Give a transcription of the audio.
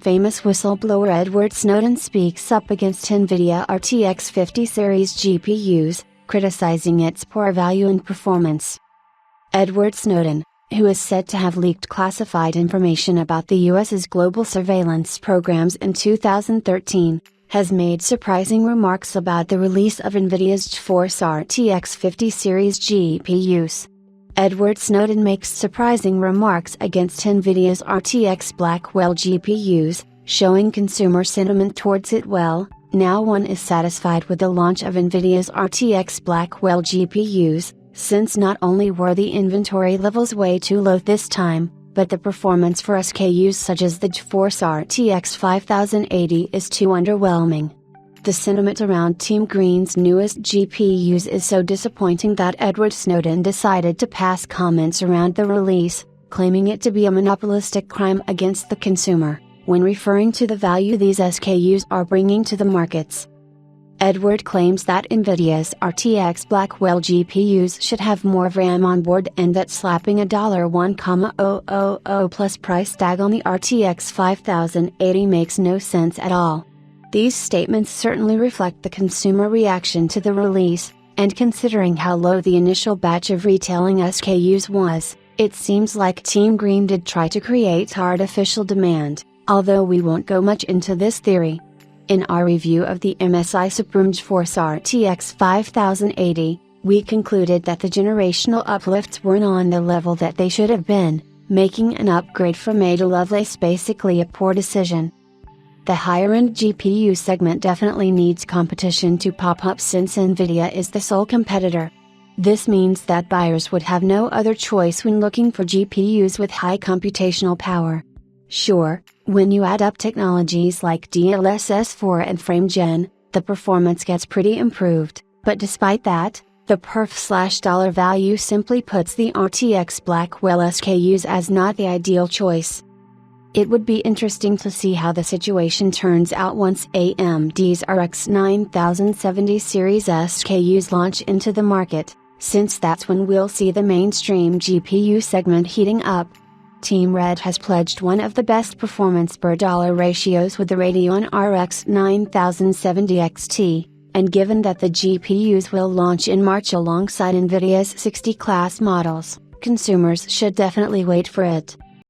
Famous whistleblower Edward Snowden speaks up against NVIDIA RTX 50 series GPUs, criticizing its poor value and performance. Edward Snowden, who is said to have leaked classified information about the US's global surveillance programs in 2013, has made surprising remarks about the release of NVIDIA's GeForce RTX 50 series GPUs. Edward Snowden makes surprising remarks against NVIDIA's RTX Blackwell GPUs, showing consumer sentiment towards it. Well, now one is satisfied with the launch of NVIDIA's RTX Blackwell GPUs, since not only were the inventory levels way too low this time, but the performance for SKUs such as the GeForce RTX 5080 is too underwhelming. The sentiment around Team Green's newest GPUs is so disappointing that Edward Snowden decided to pass comments around the release, claiming it to be a monopolistic crime against the consumer, when referring to the value these SKUs are bringing to the markets. Edward claims that NVIDIA's RTX Blackwell GPUs should have more RAM on board and that slapping a $1,000 plus price tag on the RTX 5080 makes no sense at all. These statements certainly reflect the consumer reaction to the release, and considering how low the initial batch of retailing SKUs was, it seems like Team Green did try to create artificial demand, although we won't go much into this theory. In our review of the MSI Supreme GeForce RTX 5080, we concluded that the generational uplifts weren't on the level that they should have been, making an upgrade from A to Lovelace basically a poor decision. The higher-end GPU segment definitely needs competition to pop up since NVIDIA is the sole competitor. This means that buyers would have no other choice when looking for GPUs with high computational power. Sure, when you add up technologies like DLSS 4 and FrameGen, the performance gets pretty improved, but despite that, the perf/dollar value simply puts the RTX Blackwell SKUs as not the ideal choice. It would be interesting to see how the situation turns out once AMD's RX 9070 series SKUs launch into the market, since that's when we'll see the mainstream GPU segment heating up. Team Red has pledged one of the best performance per dollar ratios with the Radeon RX 9070 XT, and given that the GPUs will launch in March alongside NVIDIA's 60 class models, consumers should definitely wait for it.